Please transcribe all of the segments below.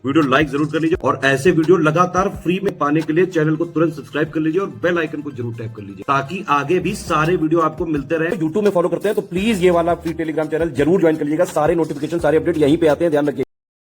Video like जरूर कर लीजिए और ऐसे वीडियो लगातार फ्री में पाने के लिए चैनल को तुरंत सब्सक्राइब कर लीजिए और बेल आइकन को जरूर टैप कर लीजिए ताकि आगे भी सारे वीडियो आपको मिलते रहे। यूट्यूब में फॉलो करते हैं तो प्लीज ये वाला फ्री टेलीग्राम चैनल जरूर ज्वाइन कर लीजिएगा। सारे नोटिफिकेशन सारे अपडेट यहीं पे आते हैं, ध्यान रखिए।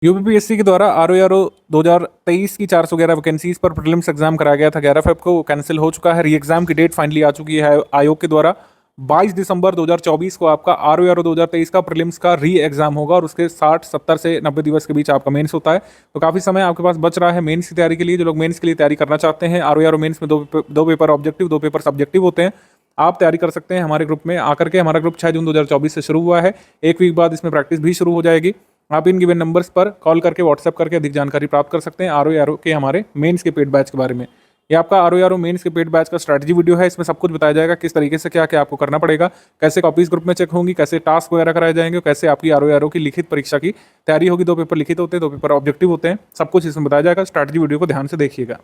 यूपीपीएससी के द्वारा आरओ 2023 की 411 वैकेंसीज पर प्रीलिम्स एग्जाम कराया गया था 11 फेब को, कैंसिल हो चुका है। री एग्जाम की डेट फाइनली आ चुकी है आयोग के द्वारा। 22 दिसंबर 2024 को आपका आरओ 2023 का प्रीलिम्स का री एग्जाम होगा और उसके 60, 70 से 90 दिवस के बीच आपका मेंस होता है। तो काफ़ी समय आपके पास बच रहा है मेंस की तैयारी के लिए। जो लोग मेंस के लिए तैयारी करना चाहते हैं, आरओ मेंस में दो पेपर ऑब्जेक्टिव, 2 पेपर सब्जेक्टिव होते हैं। आप तैयारी कर सकते हैं हमारे ग्रुप में आकर के। हमारा ग्रुप 6 जून 2024 से शुरू हुआ है। एक वीक बाद इसमें प्रैक्टिस भी शुरू हो जाएगी। आप इन गिवन नंबर्स पर कॉल करके व्हाट्सएप करके अधिक जानकारी प्राप्त कर सकते हैं आरओ के हमारे मेंस के पेड बैच के बारे में। ये आपका आरओ मेंस के पेड बैच का स्ट्रैटेजी वीडियो है। इसमें सब कुछ बताया जाएगा, किस तरीके से क्या क्या आपको करना पड़ेगा, कैसे कॉपीज ग्रुप में चेक होंगी, कैसे टास्क वगैरह कराए जाएंगे, कैसे आपकी आरओ की लिखित परीक्षा की तैयारी होगी। 2 पेपर लिखित होते हैं, 2 पेपर ऑब्जेक्टिव होते हैं। सब कुछ इसमें बताया जाएगा। स्ट्रैटेजी वीडियो को ध्यान से देखिएगा।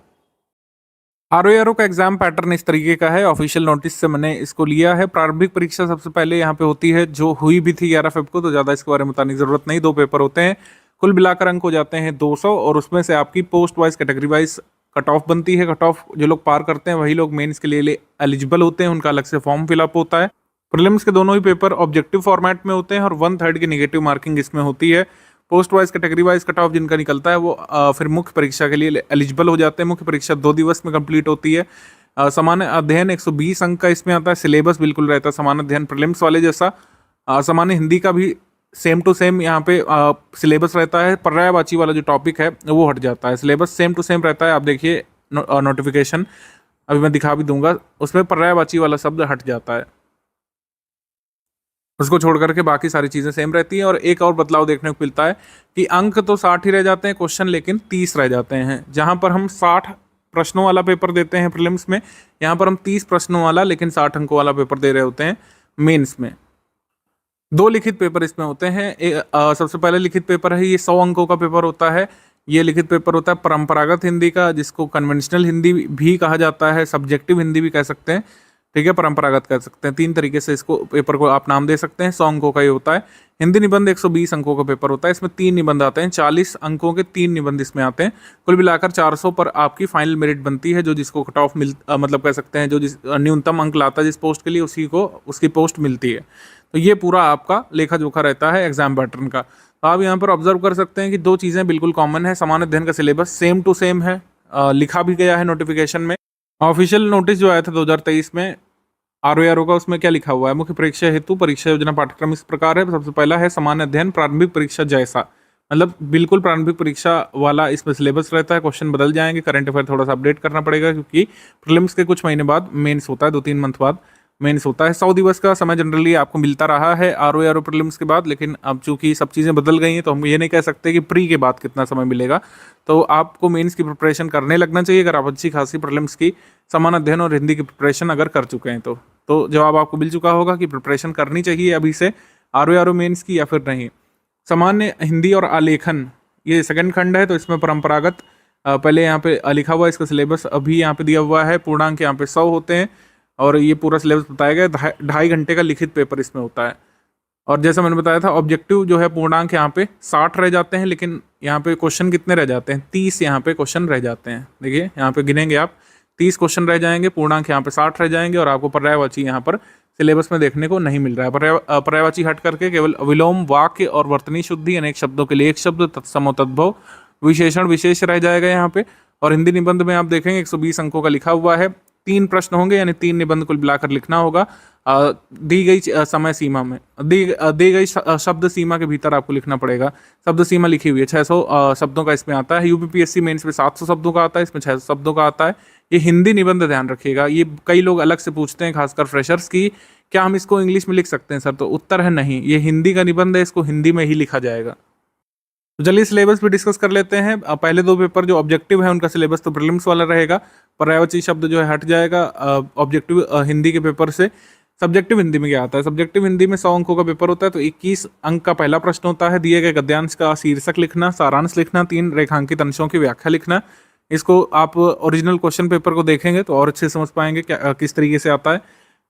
आरओ का एग्जाम पैटर्न इस तरीके का है। ऑफिशियल नोटिस से मैंने इसको लिया है। प्रारंभिक परीक्षा सबसे पहले यहाँ पे होती है, जो हुई भी थी 11 फेब को, तो ज़्यादा इसके बारे में बताने की जरूरत नहीं। 2 पेपर होते हैं, कुल मिलाकर अंक हो जाते हैं 200 और उसमें से आपकी post wise category wise cut off बनती है। कट ऑफ जो लोग पार करते हैं वही लोग मेंस के लिए एलिजिबल होते हैं, उनका अलग से फॉर्म फिलअप होता है। प्रीलिम्स के दोनों ही पेपर ऑब्जेक्टिव फॉर्मेट में होते हैं और 1/3 की नेगेटिव मार्किंग इसमें होती है। Post wise category wise cut off जिनका निकलता है वो फिर मुख्य परीक्षा के लिए एलिजिबल हो जाते हैं। मुख्य परीक्षा 2 दिवस में कंप्लीट होती है। सामान्य अध्ययन 120 अंक का इसमें आता है। सिलेबस बिल्कुल रहता है सामान्य अध्ययन प्रीलिम्स वाले जैसा। सामान्य हिंदी का भी सेम टू सेम यहाँ पे सिलेबस रहता है। पर्यायवाची वाला जो टॉपिक है वो हट जाता है। सिलेबस सेम टू सेम रहता है। आप देखिए नोटिफिकेशन अभी मैं दिखा भी दूंगा, उसमें पर्यायवाची वाला शब्द हट जाता है। उसको छोड़ करके बाकी सारी चीज़ें सेम रहती हैं। और एक और बदलाव देखने को मिलता है कि अंक तो 60 ही रह जाते हैं, क्वेश्चन लेकिन 30 रह जाते हैं। जहाँ पर हम 60 प्रश्नों वाला पेपर देते हैं प्रीलिम्स में, यहाँ पर हम 30 प्रश्नों वाला लेकिन 60 अंकों वाला पेपर दे रहे होते हैं मेंस में। 2 लिखित पेपर इसमें होते हैं। सबसे पहले लिखित पेपर है, ये 100 अंकों का पेपर होता है। ये लिखित पेपर होता है परंपरागत हिंदी का, जिसको कन्वेंशनल हिंदी भी कहा जाता है, सब्जेक्टिव हिंदी भी कह सकते हैं, ठीक है, परंपरागत कह सकते हैं। 3 तरीके से इसको पेपर को आप नाम दे सकते हैं। 100 अंकों का ये होता है। हिंदी निबंध 120 अंकों का पेपर होता है। इसमें 3 निबंध आते हैं, 40 अंकों के 3 निबंध इसमें आते हैं। कुल मिलाकर 400 पर आपकी फाइनल मेरिट बनती है। जो जिसको कट ऑफ मतलब कह सकते हैं, जो जिस न्यूनतम अंक लाता है जिस पोस्ट के लिए, उसी को उसकी पोस्ट मिलती है। तो ये पूरा आपका लेखा जोखा रहता है एग्जाम पैटर्न का। तो आप यहाँ पर ऑब्जर्व कर सकते हैं कि 2 चीज़ें बिल्कुल कॉमन है। सामान्य अध्ययन का सिलेबस सेम टू सेम है, लिखा भी गया है नोटिफिकेशन में। ऑफिशियल नोटिस जो आया था 2023 में आरओ का, उसमें क्या लिखा हुआ है? मुख्य परीक्षा हेतु परीक्षा योजना पाठ्यक्रम इस प्रकार है। सबसे पहला है सामान्य अध्ययन प्रारंभिक परीक्षा जैसा, मतलब बिल्कुल प्रारंभिक परीक्षा वाला इसमें सिलेबस रहता है। क्वेश्चन बदल जाएंगे, करंट अफेयर थोड़ा सा अपडेट करना पड़ेगा क्योंकि प्रीलिम्स के कुछ महीने बाद मेंस होता है, 2-3 मंथ बाद मेंस होता है। 100 दिवस का समय जनरली आपको मिलता रहा है आरओ प्रीलिम्स के बाद, लेकिन अब चूंकि सब चीज़ें बदल गई हैं तो हम ये नहीं कह सकते कि प्री के बाद कितना समय मिलेगा। तो आपको मेंस की प्रिपरेशन करने लगना चाहिए अगर आप अच्छी खासी प्रीलिम्स की सामान्य अध्ययन और हिंदी की प्रिपरेशन अगर कर चुके हैं तो जवाब आपको मिल चुका होगा कि प्रिपरेशन करनी चाहिए अभी से आरओ मेंस की या फिर नहीं। सामान्य हिंदी और आलेखन ये सेकंड खंड है, तो इसमें परंपरागत पहले यहाँ पे लिखा हुआ है, इसका सिलेबस अभी यहाँ पे दिया हुआ है। पूर्णांक यहाँ पे 100 होते हैं और ये पूरा सिलेबस बताया गया। 2.5 घंटे का लिखित पेपर इसमें होता है। और जैसा मैंने बताया था ऑब्जेक्टिव जो है पूर्णांक यहाँ पे 60 रह जाते हैं, लेकिन यहाँ पे क्वेश्चन कितने रह जाते हैं? 30 यहाँ पे क्वेश्चन रह जाते हैं। देखिए यहाँ पे गिनेंगे आप, 30 क्वेश्चन रह जाएंगे, पूर्णांक यहाँ पे 60 रह जाएंगे और आपको पर्यायवाची यहाँ पर सिलेबस में देखने को नहीं मिल रहा है। पर्यायवाची हट करके केवल विलोम, वाक्य और वर्तनी शुद्धि, अनेक शब्दों के लिए एक शब्द, तत्सम और तद्भव, विशेषण विशेष रह जाएगा यहाँ पे। और हिंदी निबंध में आप देखेंगे 120 अंकों का लिखा हुआ है। 3 प्रश्न होंगे, यानी 3 निबंध कुल मिलाकर लिखना होगा। दी गई समय सीमा में, दी गई शब्द सीमा के भीतर आपको लिखना पड़ेगा। शब्द सीमा लिखी हुई है, 600 शब्दों का इसमें आता है। यूपीपीएससी मेंस में 700 शब्दों का आता है, इसमें 600 शब्दों का आता है। ये हिंदी निबंध ध्यान रखिएगा। ये कई लोग अलग से पूछते हैं, खासकर फ्रेशर्स की, क्या हम इसको इंग्लिश में लिख सकते हैं सर? तो उत्तर है नहीं, ये हिंदी का निबंध है, इसको हिंदी में ही लिखा जाएगा। तो चलिए सिलेबस भी डिस्कस कर लेते हैं। पहले 2 पेपर जो ऑब्जेक्टिव है उनका सिलेबस तो प्रीलिम्स वाला रहेगा। पर्यायवाची शब्द जो है हट जाएगा ऑब्जेक्टिव हिंदी के पेपर से। सब्जेक्टिव हिंदी में क्या आता है? सब्जेक्टिव हिंदी में 100 अंकों का पेपर होता है, तो 21 अंक का पहला प्रश्न होता है। दिए गए गद्यांश का शीर्षक लिखना, सारांश लिखना, 3 रेखांकित अंशों की व्याख्या लिखना। इसको आप ओरिजिनल क्वेश्चन पेपर को देखेंगे तो और अच्छे समझ पाएंगे क्या किस तरीके से आता है।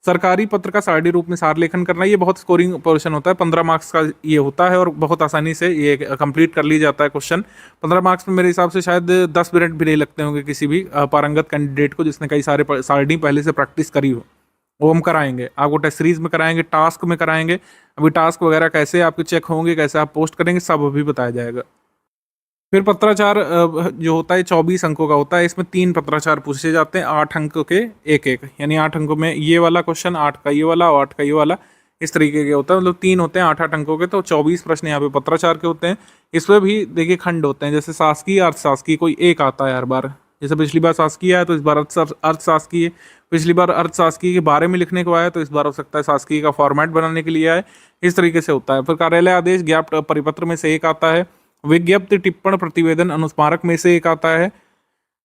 सरकारी पत्र का सारणी रूप में सार लेखन करना, ये बहुत स्कोरिंग पोर्शन होता है, 15 मार्क्स का ये होता है और बहुत आसानी से ये कंप्लीट कर ली जाता है क्वेश्चन। 15 मार्क्स में मेरे हिसाब से शायद 10 मिनट भी नहीं लगते होंगे किसी भी पारंगत कैंडिडेट को जिसने कई सारे सारणी पहले से प्रैक्टिस करी हो। वो हम कराएंगे आपको, टेस्ट सीरीज में कराएंगे, टास्क में कराएंगे। अभी टास्क वगैरह कैसे आपके चेक होंगे, कैसे आप पोस्ट करेंगे, सब अभी बताया जाएगा। फिर पत्राचार जो होता है 24 अंकों का होता है। इसमें 3 पत्राचार पूछे जाते हैं, 8 अंकों के एक एक, यानी 8 अंकों में ये वाला क्वेश्चन, 8 का ये वाला और 8 का ये वाला, इस तरीके के होता है। मतलब 3 होते हैं 8-8 अंकों के, तो 24 प्रश्न यहाँ पे पत्राचार के होते हैं। इसमें भी देखिए खंड होते हैं, जैसे शासकीय, अर्थशासकीय, कोई एक आता है हर बार। जैसे पिछली बार शासकीय आया तो इस बार अर्थशासकीय, पिछली बार अर्थशासकीय के बारे में लिखने को आया तो इस बार हो सकता है शासकीय का फॉर्मेट बनाने के लिए आए। इस तरीके से होता है। फिर कार्यालय आदेश, ज्ञापन परिपत्र में से एक आता है। विज्ञप्ति, टिप्पण, प्रतिवेदन, अनुस्मारक में से एक आता है।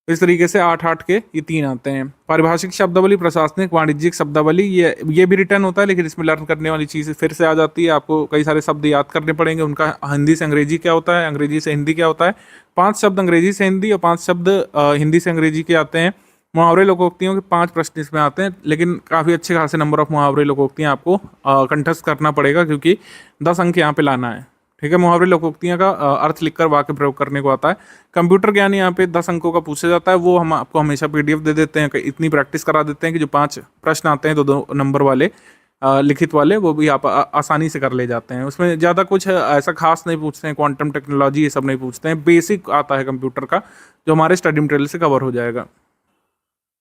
इस तरीके से 8-8 के ये 3 आते हैं। पारिभाषिक शब्दावली, प्रशासनिक, वाणिज्यिक शब्दावली, ये भी रिटर्न होता है, लेकिन इसमें लर्न करने वाली चीज़ फिर से आ जाती है। आपको कई सारे शब्द याद करने पड़ेंगे, उनका हिंदी से अंग्रेजी क्या होता है, अंग्रेजी से हिंदी क्या होता है। 5 शब्द अंग्रेजी से हिंदी और 5 शब्द हिंदी से अंग्रेजी के आते हैं। मुहावरे लोकोक्तियों के 5 प्रश्न इसमें आते हैं, लेकिन काफ़ी अच्छे खासे नंबर ऑफ मुहावरे लोकोक्तियाँ आपको कंठस्थ करना पड़ेगा, क्योंकि 10 अंक यहाँ पे लाना है। ठीक है, मुहावरे लोकोक्तियाँ का अर्थ लिखकर वाक्य प्रयोग करने को आता है। कंप्यूटर ज्ञान यहाँ पे 10 अंकों का पूछा जाता है, वो हम आपको हमेशा PDF दे देते हैं, इतनी प्रैक्टिस करा देते हैं कि जो 5 प्रश्न आते हैं 2 नंबर वाले लिखित वाले, वो भी आप आसानी से कर ले जाते हैं। उसमें ज़्यादा कुछ ऐसा खास नहीं पूछते हैं, क्वांटम टेक्नोलॉजी ये सब नहीं पूछते हैं, बेसिक आता है कंप्यूटर का, जो हमारे स्टडी मटेरियल से कवर हो जाएगा।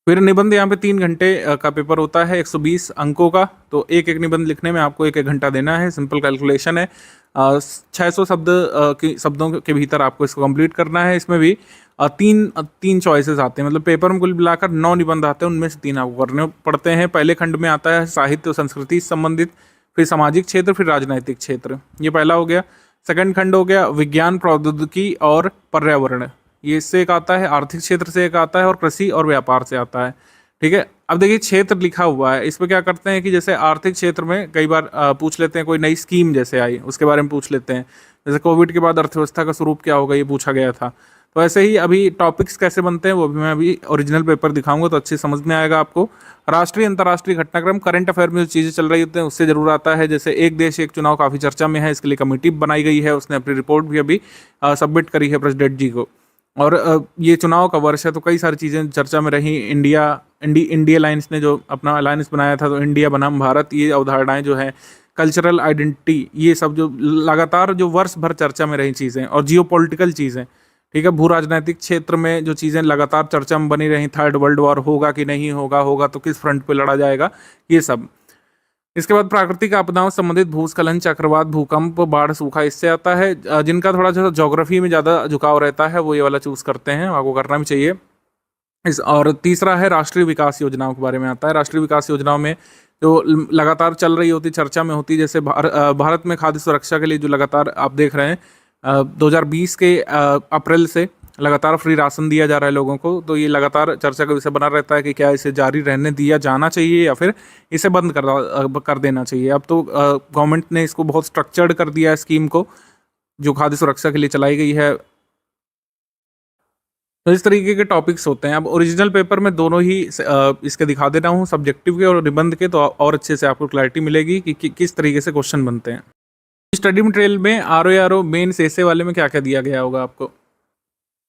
फिर निबंध, यहाँ पे 3 घंटे का पेपर होता है, 120 अंकों का। तो एक एक निबंध लिखने में आपको 1-1 घंटा देना है। सिंपल कैलकुलेशन है। 600 शब्दों के भीतर आपको इसको कंप्लीट करना है। इसमें भी तीन चॉइसेस आते हैं, मतलब पेपर में कुल मिलाकर 9 निबंध आते हैं, उनमें से 3 आपको करने पड़ते हैं। पहले खंड में आता है साहित्य और संस्कृति से संबंधित, फिर सामाजिक क्षेत्र, फिर राजनैतिक क्षेत्र, ये पहला हो गया। सेकंड खंड हो गया विज्ञान, प्रौद्योगिकी और पर्यावरण, ये इससे एक आता है। आर्थिक क्षेत्र से एक आता है और कृषि और व्यापार से आता है। ठीक है, अब देखिए क्षेत्र लिखा हुआ है, इसमें क्या करते हैं कि जैसे आर्थिक क्षेत्र में कई बार पूछ लेते हैं, कोई नई स्कीम जैसे आई उसके बारे में पूछ लेते हैं। जैसे कोविड के बाद अर्थव्यवस्था का स्वरूप क्या होगा, ये पूछा गया था। तो ऐसे ही अभी टॉपिक्स कैसे बनते हैं वो भी मैं अभी ओरिजिनल पेपर दिखाऊंगा, तो अच्छे समझ में आएगा आपको। राष्ट्रीय अंतर्राष्ट्रीय घटनाक्रम, करंट अफेयर में जो चीज़ें चल रही होती हैं उससे जरूर आता है। जैसे एक देश एक चुनाव काफ़ी चर्चा में है, इसके लिए कमेटी बनाई गई है, उसने अपनी रिपोर्ट भी अभी सबमिट करी है प्रेसिडेंट जी को। और ये चुनाव का वर्ष है, तो कई सारी चीज़ें चर्चा में रही। इंडिया अलायंस ने जो अपना अलायंस बनाया था, तो इंडिया बनाम भारत, ये अवधारणाएं जो है, कल्चरल आइडेंटिटी, ये सब जो लगातार जो वर्ष भर चर्चा में रही चीज़ें, और जियोपॉलिटिकल चीज़ें, ठीक है, भू राजनीतिक क्षेत्र में जो चीज़ें लगातार चर्चा में बनी रही, 3rd वर्ल्ड वॉर होगा कि नहीं होगा, होगा तो किस फ्रंट पे लड़ा जाएगा, ये सब। इसके बाद प्राकृतिक आपदाओं से संबंधित, भूस्खलन, चक्रवात, भूकंप, बाढ़, सूखा, इससे आता है। जिनका थोड़ा सा ज्योग्राफी में ज़्यादा झुकाव रहता है वो ये वाला चूज़ करते हैं, आपको करना भी चाहिए। और तीसरा है राष्ट्रीय विकास योजनाओं के बारे में आता है। राष्ट्रीय विकास योजनाओं में जो लगातार चल रही होती, चर्चा में होती, जैसे भारत में खाद्य सुरक्षा के लिए जो लगातार आप देख रहे हैं 2020 के अप्रैल से लगातार फ्री राशन दिया जा रहा है लोगों को, तो ये लगातार चर्चा का विषय बना रहता है कि क्या इसे जारी रहने दिया जाना चाहिए या फिर इसे बंद कर देना चाहिए। अब तो गवर्नमेंट ने इसको बहुत स्ट्रक्चर्ड कर दिया है स्कीम को, जो खाद्य सुरक्षा के लिए चलाई गई है। तो इस तरीके के टॉपिक्स होते हैं। अब ओरिजिनल पेपर में दोनों ही इसके दिखा दे रहा हूँ, सब्जेक्टिव के और निबंध के, तो और अच्छे से आपको क्लैरिटी मिलेगी कि किस तरीके से क्वेश्चन बनते हैं। स्टडी मटेरियल में RO मेंस ऐसे वाले में क्या क्या दिया गया होगा आपको,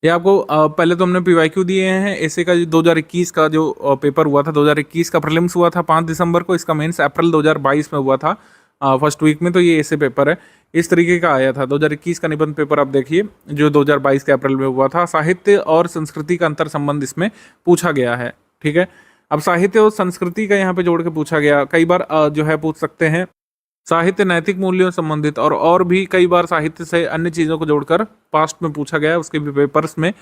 ये आपको पहले तो हमने PYQ दिए हैं। ऐसे का 2021 का जो पेपर हुआ था, 2021 का प्रीलिम्स हुआ था 5 दिसंबर को, इसका मेंस अप्रैल 2022 में हुआ था फर्स्ट वीक में, तो ये ऐसे पेपर है, इस तरीके का आया था। 2021 का निबंध पेपर आप देखिए जो 2022 के अप्रैल में हुआ था। साहित्य और संस्कृति का अंतर संबंध इसमें पूछा गया है। ठीक है, अब साहित्य और संस्कृति का यहाँ पे जोड़ के पूछा गया। कई बार जो है पूछ सकते हैं साहित्य नैतिक मूल्यों से संबंधित, और भी कई बार साहित्य से अन्य चीज़ों को जोड़कर पास्ट में पूछा गया है, उसके भी पेपर्स में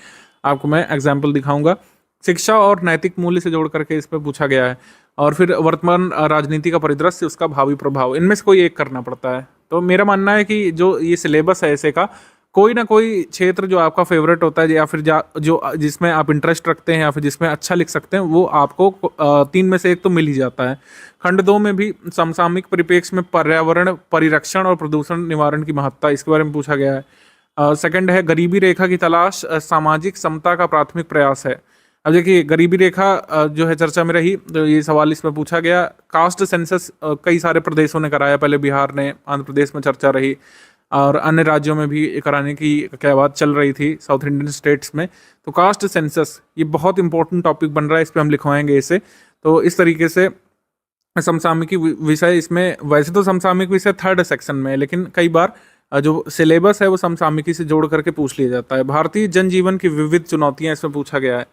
आपको मैं एग्जाम्पल दिखाऊंगा। शिक्षा और नैतिक मूल्य से जोड़ करके इस पर पूछा गया है। और फिर वर्तमान राजनीति का परिदृश्य, उसका भावी प्रभाव, इनमें से कोई एक करना पड़ता है। तो मेरा मानना है कि जो ये सिलेबस है ऐसे का, कोई ना कोई क्षेत्र जो आपका फेवरेट होता है या फिर जो जिसमें आप इंटरेस्ट रखते हैं या फिर जिसमें अच्छा लिख सकते हैं, वो आपको 3 में से एक तो मिल ही जाता है। खंड 2 में भी समसामयिक परिप्रेक्ष्य में पर्यावरण परिरक्षण और प्रदूषण निवारण की महत्ता, इसके बारे में पूछा गया है। सेकंड है गरीबी रेखा की तलाश, सामाजिक समता का प्राथमिक प्रयास है। अब देखिए गरीबी रेखा जो है चर्चा में रही, तो ये सवाल इसमें पूछा गया। कास्ट सेंसस कई सारे प्रदेशों ने कराया, पहले बिहार ने, आंध्र प्रदेश में चर्चा रही और अन्य राज्यों में भी कराने की क्या बात चल रही थी, साउथ इंडियन स्टेट्स में। तो कास्ट सेंसस ये बहुत इंपॉर्टेंट टॉपिक बन रहा है, इस पर हम लिखवाएंगे इसे। तो इस तरीके से समसामयिकी विषय इसमें, वैसे तो समसामयिक विषय थर्ड सेक्शन में है, लेकिन कई बार जो सिलेबस है वो समसामयिकी से जोड़ करके पूछ लिया जाता है। भारतीय जनजीवन की विविध चुनौतियां इसमें पूछा गया है।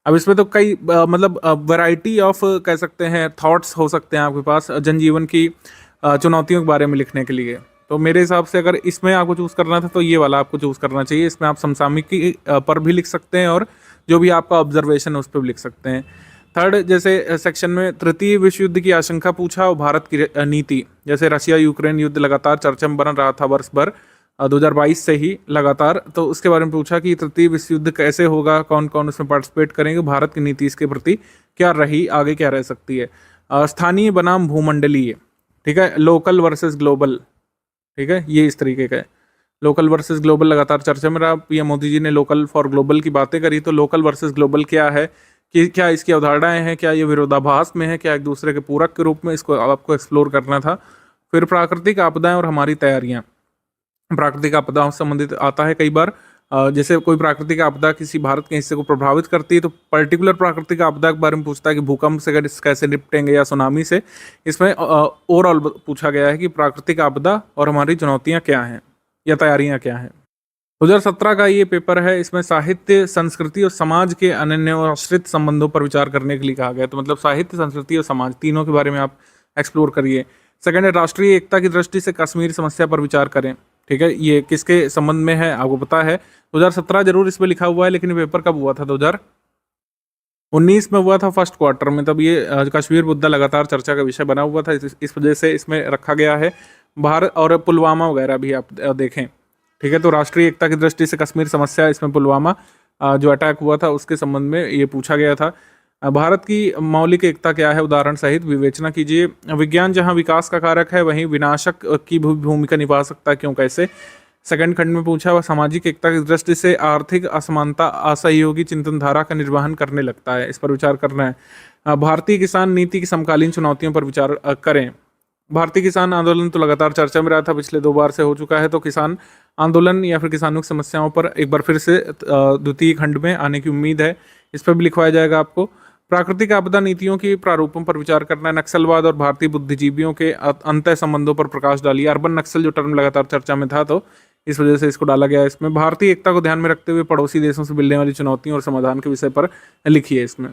अब इसमें तो कई मतलब वैरायटी ऑफ कह सकते हैं थॉट्स हो सकते हैं आपके पास जनजीवन की चुनौतियों के बारे में लिखने के लिए। तो मेरे हिसाब से अगर इसमें आपको चूज़ करना था तो ये वाला आपको चूज़ करना चाहिए। इसमें आप समसामयिकी पर भी लिख सकते हैं और जो भी आपका ऑब्जर्वेशन है उस पर भी लिख सकते हैं। थर्ड जैसे सेक्शन में तृतीय विश्व युद्ध की आशंका पूछा और भारत की नीति, जैसे रशिया यूक्रेन युद्ध लगातार चर्चा में बन रहा था वर्ष भर 2022 से ही लगातार, तो उसके बारे में पूछा कि तृतीय विश्व युद्ध कैसे होगा, कौन कौन उसमें पार्टिसिपेट करेंगे, भारत की नीति इसके प्रति क्या रही, आगे क्या रह सकती है। स्थानीय बनाम भूमंडलीय, ठीक है, लोकल वर्सेस ग्लोबल, ठीक है, ये इस तरीके का है। लोकल वर्सेस ग्लोबल लगातार चर्चा में रहा। पीएम मोदी जी ने लोकल फॉर ग्लोबल की बातें करी, तो लोकल वर्सेस ग्लोबल क्या है, कि क्या इसकी अवधारणाएं हैं, क्या ये विरोधाभास में है, क्या एक दूसरे के पूरक के रूप में, इसको आपको एक्सप्लोर करना था। फिर प्राकृतिक आपदाएं और हमारी तैयारियां, प्राकृतिक आपदाओं से संबंधित आता है कई बार। जैसे कोई प्राकृतिक आपदा किसी भारत के हिस्से को प्रभावित करती है तो पर्टिकुलर प्राकृतिक आपदा के बारे में पूछता है कि भूकंप से कैसे निपटेंगे या सुनामी से। इसमें ओवरऑल पूछा गया है कि प्राकृतिक आपदा और हमारी चुनौतियां क्या हैं या तैयारियां क्या हैं। 2017 का ये पेपर है, इसमें साहित्य, संस्कृति और समाज के अनन्य और आश्रित संबंधों पर विचार करने के लिए कहा गया। तो मतलब साहित्य, संस्कृति और समाज तीनों के बारे में आप एक्सप्लोर करिए। सेकंड है राष्ट्रीय एकता की दृष्टि से कश्मीर समस्या पर विचार करें, ठीक है, ये किसके संबंध में है आपको पता है। 2017 जरूर इसमें लिखा हुआ है, लेकिन पेपर कब हुआ था, 2019 में हुआ था फर्स्ट क्वार्टर में, तब ये कश्मीर मुद्दा लगातार चर्चा का विषय बना हुआ था, इस वजह से इसमें रखा गया है। भारत और पुलवामा वगैरह भी आप देखें, ठीक है। तो राष्ट्रीय एकता की दृष्टि से कश्मीर समस्या, इसमें पुलवामा जो अटैक हुआ था उसके संबंध में ये पूछा गया था। भारत की मौलिक एकता क्या है, उदाहरण सहित विवेचना कीजिए। विज्ञान जहां विकास का कारक है वहीं विनाशक की भूमिका निभा सकता है, क्यों कैसे। सेकंड खंड में पूछा हुआ सामाजिक एकता की दृष्टि से आर्थिक असमानता असहयोगी चिंतन धारा का निर्वहन करने लगता है, इस पर विचार करना है। भारतीय किसान नीति की समकालीन चुनौतियों पर विचार करें। भारतीय किसान आंदोलन तो लगातार चर्चा में रहा था, पिछले 2 बार से हो चुका है, तो किसान आंदोलन या फिर किसानों की समस्याओं पर एक बार फिर से द्वितीय खंड में आने की उम्मीद है, इस पर भी लिखवाया जाएगा आपको। प्राकृतिक आपदा नीतियों की प्रारूपों पर विचार करना है। नक्सलवाद और भारतीय बुद्धिजीवियों के अंतः संबंधों पर प्रकाश डालिए। अर्बन नक्सल जो टर्म लगातार चर्चा में था, तो इस वजह से इसको डाला गया है इसमें। भारतीय एकता को ध्यान में रखते हुए पड़ोसी देशों से मिलने वाली चुनौतियों और समाधान के विषय पर लिखिए इसमें।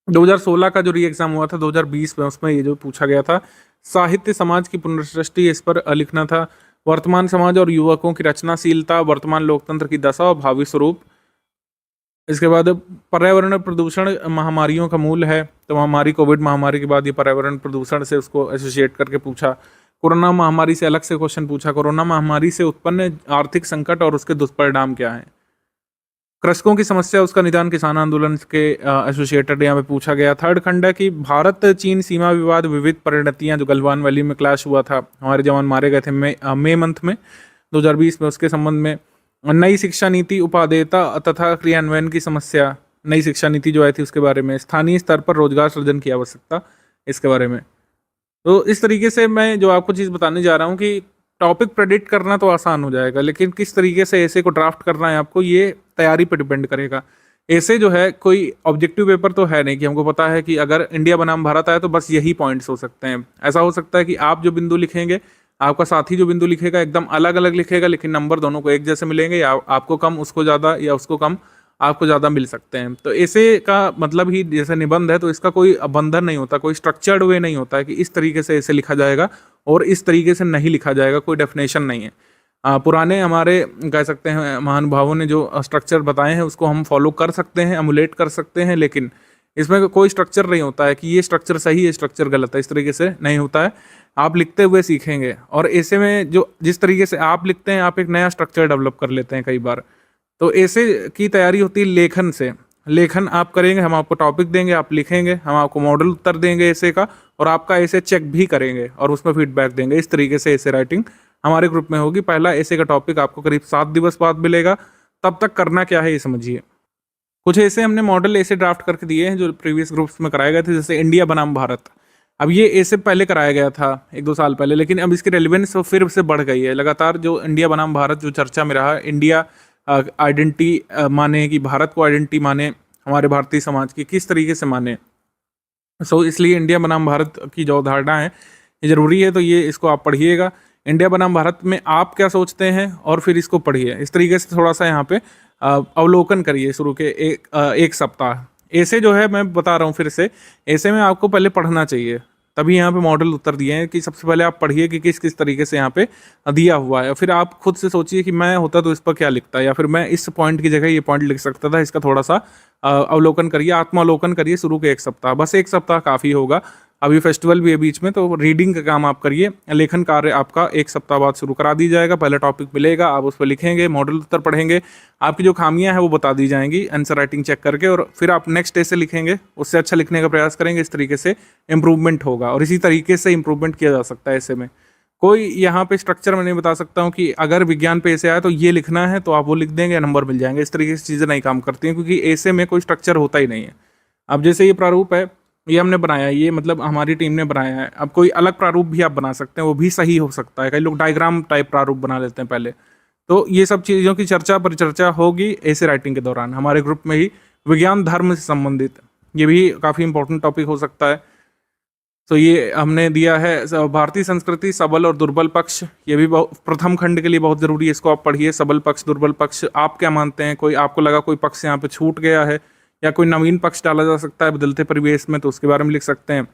2016 का जो री एग्जाम हुआ था 2020 में, उसमें ये जो पूछा गया था साहित्य समाज की पुनर्सृष्टि, इस पर लिखना था। वर्तमान समाज और युवकों की रचनाशीलता, वर्तमान लोकतंत्र की दशा और भावी स्वरूप। इसके बाद पर्यावरण प्रदूषण महामारियों का मूल है, तो महामारी कोविड महामारी के बाद ये पर्यावरण प्रदूषण से उसको एसोसिएट करके पूछा। कोरोना महामारी से अलग से क्वेश्चन पूछा, कोरोना महामारी से उत्पन्न आर्थिक संकट और उसके दुष्परिणाम क्या हैं। कृषकों की समस्या, उसका निदान किसान आंदोलन के एसोसिएटेड यहाँ पे पूछा गया। थर्ड खंड है कि भारत चीन सीमा विवाद विविध परिणतियां, जो गलवान वैली में क्लैश हुआ था, हमारे जवान मारे गए थे मई मंथ में 2020 में, उसके संबंध में। नई शिक्षा नीति, उपादेयता तथा क्रियान्वयन की समस्या, नई शिक्षा नीति जो आई थी उसके बारे में। स्थानीय स्तर पर रोजगार सृजन की आवश्यकता, इसके बारे में। तो इस तरीके से मैं जो आपको चीज़ बताने जा रहा हूँ कि टॉपिक प्रेडिक्ट करना तो आसान हो जाएगा, लेकिन किस तरीके से ऐसे को ड्राफ्ट करना है आपको, ये तैयारी पर डिपेंड करेगा। ऐसे जो है कोई ऑब्जेक्टिव पेपर तो है नहीं कि हमको पता है कि अगर इंडिया बनाम भारत आए तो बस यही पॉइंट्स हो सकते हैं। ऐसा हो सकता है कि आप जो बिंदु लिखेंगे, आपका साथी जो बिंदु लिखेगा एकदम अलग अलग लिखेगा, लेकिन नंबर दोनों को एक जैसे मिलेंगे, या आपको कम उसको ज़्यादा, या उसको कम आपको ज़्यादा मिल सकते हैं। तो ऐसे का मतलब ही जैसे निबंध है, तो इसका कोई बंधन नहीं होता, कोई स्ट्रक्चर्ड वे नहीं होता है कि इस तरीके से ऐसे लिखा जाएगा और इस तरीके से नहीं लिखा जाएगा, कोई डेफिनेशन नहीं है। पुराने हमारे कह सकते हैं महानुभावों ने जो स्ट्रक्चर बताए हैं उसको हम फॉलो कर सकते हैं, एमुलेट कर सकते हैं, लेकिन इसमें कोई स्ट्रक्चर नहीं होता है कि ये स्ट्रक्चर सही है, स्ट्रक्चर गलत है, इस तरीके से नहीं होता है। आप लिखते हुए सीखेंगे, और ऐसे में जो जिस तरीके से आप लिखते हैं, आप एक नया स्ट्रक्चर डेवलप कर लेते हैं कई बार। तो ऐसे की तैयारी होती है लेखन से। लेखन आप करेंगे, हम आपको टॉपिक देंगे, आप लिखेंगे, हम आपको मॉडल उत्तर देंगे ऐसे का, और आपका ऐसे चेक भी करेंगे और उसमें फीडबैक देंगे। इस तरीके से ऐसे राइटिंग हमारे ग्रुप में होगी। पहला ऐसे का टॉपिक आपको करीब 7 दिवस बाद मिलेगा। तब तक करना क्या है ये समझिए। कुछ ऐसे हमने मॉडल ऐसे ड्राफ्ट करके दिए हैं जो प्रीवियस ग्रुप्स में कराए गए थे, जैसे इंडिया बनाम भारत। अब ये ऐसे पहले कराया गया था 1-2 साल पहले, लेकिन अब इसकी रेलिवेंस फिर से बढ़ गई है लगातार। जो इंडिया बनाम भारत जो चर्चा में रहा, इंडिया आइडेंटिटी माने कि भारत को आइडेंटिटी माने, हमारे भारतीय समाज की किस तरीके से माने। इसलिए इंडिया बनाम भारत की जो अवधारणा है ये ज़रूरी है, तो ये इसको आप पढ़िएगा। इंडिया बनाम भारत में आप क्या सोचते हैं और फिर इसको पढ़िए। इस तरीके से थोड़ा सा यहाँ पे अवलोकन करिए शुरू के एक सप्ताह। ऐसे जो है मैं बता रहा हूँ फिर से, ऐसे में आपको पहले पढ़ना चाहिए, तभी यहाँ पे मॉडल उत्तर दिए हैं कि सबसे पहले आप पढ़िए कि किस किस तरीके से यहाँ पे दिया हुआ है। फिर आप खुद से सोचिए कि मैं होता तो इस पर क्या लिखता, या फिर मैं इस पॉइंट की जगह ये पॉइंट लिख सकता था। इसका थोड़ा सा अवलोकन करिए, आत्मावलोकन करिए शुरू के 1 सप्ताह। बस 1 सप्ताह काफ़ी होगा, अभी फेस्टिवल भी है बीच में, तो रीडिंग का काम आप करिए। लेखन कार्य आपका 1 सप्ताह बाद शुरू करा दी जाएगा। पहले टॉपिक मिलेगा, आप उस पर लिखेंगे, मॉडल उत्तर पढ़ेंगे, आपकी जो खामियां हैं वो बता दी जाएंगी आंसर राइटिंग चेक करके, और फिर आप नेक्स्ट डे से लिखेंगे, उससे अच्छा लिखने का प्रयास करेंगे। इस तरीके से इंप्रूवमेंट होगा, और इसी तरीके से इंप्रूवमेंट किया जा सकता है। ऐसे में कोई यहाँ पे स्ट्रक्चर मैं नहीं बता सकता हूँ कि अगर विज्ञान पे ऐसे आया तो ये लिखना है, तो आप वो लिख देंगे, नंबर मिल जाएंगे। इस तरीके से चीज़ें नहीं काम करती हैं, क्योंकि ऐसे में कोई स्ट्रक्चर होता ही नहीं है। अब जैसे ये प्रारूप है, ये हमने बनाया, ये मतलब हमारी टीम ने बनाया है। अब कोई अलग प्रारूप भी आप बना सकते हैं, वो भी सही हो सकता है। कई लोग डायग्राम टाइप प्रारूप बना लेते हैं पहले। तो ये सब चीज़ों की चर्चा परिचर्चा होगी ऐसे राइटिंग के दौरान हमारे ग्रुप में ही। विज्ञान धर्म से संबंधित ये भी काफ़ी इंपॉर्टेंट टॉपिक हो सकता है। तो ये हमने दिया है भारतीय संस्कृति सबल और दुर्बल पक्ष, ये भी प्रथम खंड के लिए बहुत ज़रूरी है, इसको आप पढ़िए। सबल पक्ष दुर्बल पक्ष आप क्या मानते हैं, कोई आपको लगा कोई पक्ष यहाँ पे छूट गया है, या कोई नवीन पक्ष डाला जा सकता है बदलते परिवेश में, तो उसके बारे में लिख सकते हैं।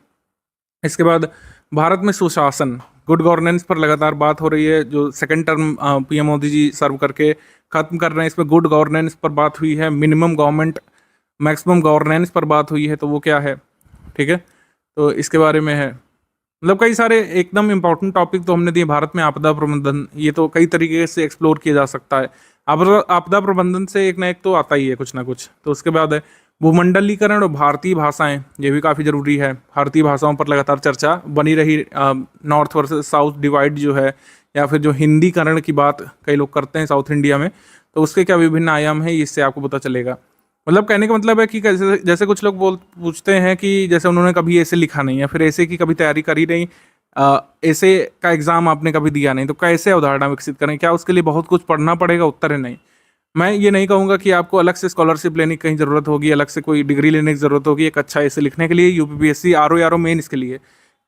इसके बाद भारत में सुशासन, गुड गवर्नेंस पर लगातार बात हो रही है, जो second term PM Modi ji सर्व करके खत्म कर रहे हैं, इसमें गुड गवर्नेंस पर बात हुई है। मिनिमम गवर्नमेंट मैक्सिमम गवर्नेंस पर बात हुई है, तो वो क्या है, ठीक है, तो इसके बारे में है। मतलब कई सारे एकदम इम्पोर्टेंट टॉपिक तो हमने दिए। भारत में आपदा प्रबंधन, ये तो कई तरीके से एक्सप्लोर किया जा सकता है। आपदा प्रबंधन से एक ना एक तो आता ही है कुछ ना कुछ। तो उसके बाद है भूमंडलीकरण और भारतीय भाषाएं, ये भी काफ़ी ज़रूरी है। भारतीय भाषाओं पर लगातार चर्चा बनी रही। नॉर्थ वर्सेस साउथ डिवाइड जो है, या फिर जो हिंदीकरण की बात कई लोग करते हैं साउथ इंडिया में, तो उसके क्या विभिन्न आयाम हैं, इससे आपको पता चलेगा। मतलब कहने का मतलब है कि कैसे, जैसे कुछ लोग पूछते हैं कि जैसे उन्होंने कभी ऐसे लिखा नहीं, या फिर ऐसे की कभी तैयारी करी नहीं, ऐसे का एग्ज़ाम आपने कभी दिया नहीं, तो कैसे अवधारणा विकसित करें, क्या उसके लिए बहुत कुछ पढ़ना पड़ेगा? उत्तर है नहीं। मैं ये नहीं कहूँगा कि आपको अलग से स्कॉलरशिप लेने की कहीं ज़रूरत होगी, अलग से कोई डिग्री लेने की ज़रूरत होगी एक अच्छा ऐसे लिखने के लिए। यूपीपीएससी आरओ मेन इसके लिए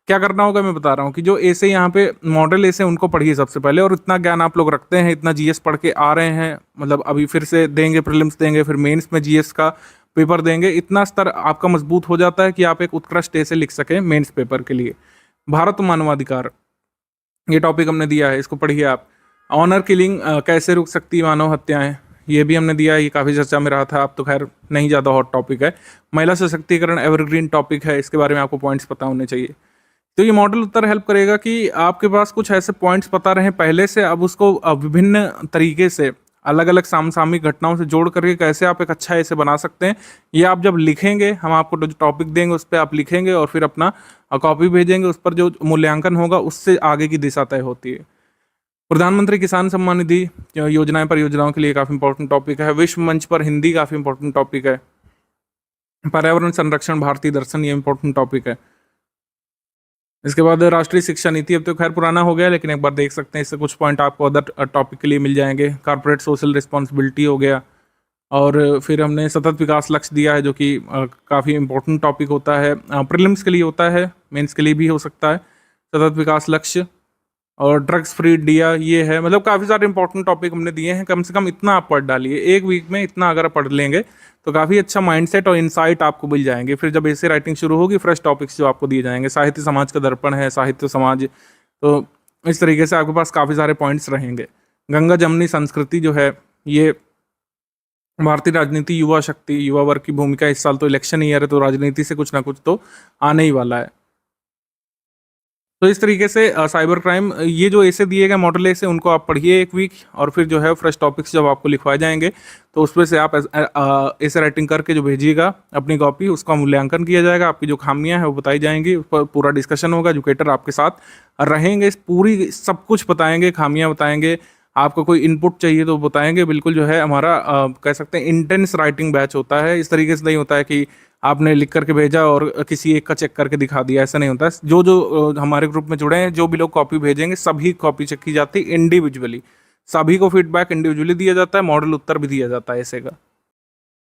क्या करना होगा मैं बता रहा हूँ कि जो ऐसे यहाँ पे मॉडल ऐसे उनको पढ़िए सबसे पहले। और इतना ज्ञान आप लोग रखते हैं, इतना जीएस पढ़ के आ रहे हैं, मतलब अभी फिर से देंगे, प्रीलिम्स देंगे, फिर मेंस में जीएस का पेपर देंगे, इतना स्तर आपका मजबूत हो जाता है कि आप एक उत्कृष्ट ऐसे लिख सकें मेंस पेपर के लिए। भारत मानवाधिकार, ये टॉपिक हमने दिया है, इसको पढ़िए आप। ऑनर किलिंग, कैसे रुक सकती मानव हत्याएं, ये भी हमने दिया है, ये काफ़ी चर्चा में रहा था, अब तो खैर नहीं ज़्यादा हॉट टॉपिक है। महिला सशक्तिकरण एवरग्रीन टॉपिक है, इसके बारे में आपको पॉइंट्स पता होने चाहिए। तो ये मॉडल उत्तर हेल्प करेगा कि आपके पास कुछ ऐसे पॉइंट्स पता रहे पहले से, अब उसको विभिन्न तरीके से अलग अलग समसामयिक घटनाओं से जोड़ करके कैसे आप एक अच्छा ऐसे बना सकते हैं। ये आप जब लिखेंगे, हम आपको जो टॉपिक देंगे उस पर आप लिखेंगे और फिर अपना कॉपी भेजेंगे, उस पर जो मूल्यांकन होगा उससे आगे की दिशा तय होती है। प्रधानमंत्री किसान सम्मान निधि योजनाएं परियोजनाओं के लिए काफ़ी इंपॉर्टेंट टॉपिक है। विश्व मंच पर हिंदी काफ़ी इंपॉर्टेंट टॉपिक है। पर्यावरण संरक्षण भारतीय दर्शन, ये इंपॉर्टेंट टॉपिक है। इसके बाद राष्ट्रीय शिक्षा नीति, अब तो खैर पुराना हो गया, लेकिन एक बार देख सकते हैं, इससे कुछ पॉइंट आपको अदर टॉपिक के लिए मिल जाएंगे। कॉर्पोरेट सोशल रिस्पॉन्सिबिलिटी हो गया, और फिर हमने सतत विकास लक्ष्य दिया है, जो कि काफ़ी इंपॉर्टेंट टॉपिक होता है, प्रीलिम्स के लिए होता है, मेंस के लिए भी हो सकता है सतत विकास लक्ष्य। और ड्रग्स फ्री इंडिया, ये है। मतलब काफ़ी सारे इंपॉर्टेंट टॉपिक हमने दिए हैं। कम से कम इतना आप पढ़ डालिए, एक वीक में इतना अगर आप पढ़ लेंगे तो काफ़ी अच्छा माइंडसेट और इंसाइट आपको मिल जाएंगे। फिर जब ऐसे राइटिंग शुरू होगी, फ्रेश टॉपिक्स जो आपको दिए जाएंगे, साहित्य समाज का दर्पण है, साहित्य समाज, तो इस तरीके से आपके पास काफ़ी सारे पॉइंट्स रहेंगे। गंगा जमनी संस्कृति जो है, ये भारतीय राजनीति, युवा शक्ति, युवा वर्ग की भूमिका। इस साल तो इलेक्शन ईयर है, तो राजनीति से कुछ ना कुछ तो आने ही वाला है। तो इस तरीके से साइबर क्राइम, ये जो ऐसे दिए गए मॉडल ऐसे, उनको आप पढ़िए एक वीक, और फिर जो है फ्रेश टॉपिक्स जब आपको लिखवाए जाएंगे तो उसमें से आप ऐसे राइटिंग करके जो भेजिएगा अपनी कॉपी, उसका मूल्यांकन किया जाएगा, आपकी जो खामियां हैं वो बताई जाएंगी, उस पर पूरा डिस्कशन होगा, एजुकेटर आपके साथ रहेंगे, पूरी सब कुछ बताएंगे, खामियां बताएंगे, आपको कोई इनपुट चाहिए तो बताएंगे। बिल्कुल जो है हमारा कह सकते हैं इंटेंस राइटिंग बैच होता है। इस तरीके से नहीं होता है कि आपने लिख करके भेजा और किसी एक का चेक करके दिखा दिया, ऐसा नहीं होता है। जो जो हमारे ग्रुप में जुड़े हैं, जो भी लोग कॉपी भेजेंगे, सभी कॉपी चेक की जाती है इंडिविजुअली। सभी को फीडबैक इंडिविजुअली दिया जाता है, मॉडल उत्तर भी दिया जाता है ऐसे का।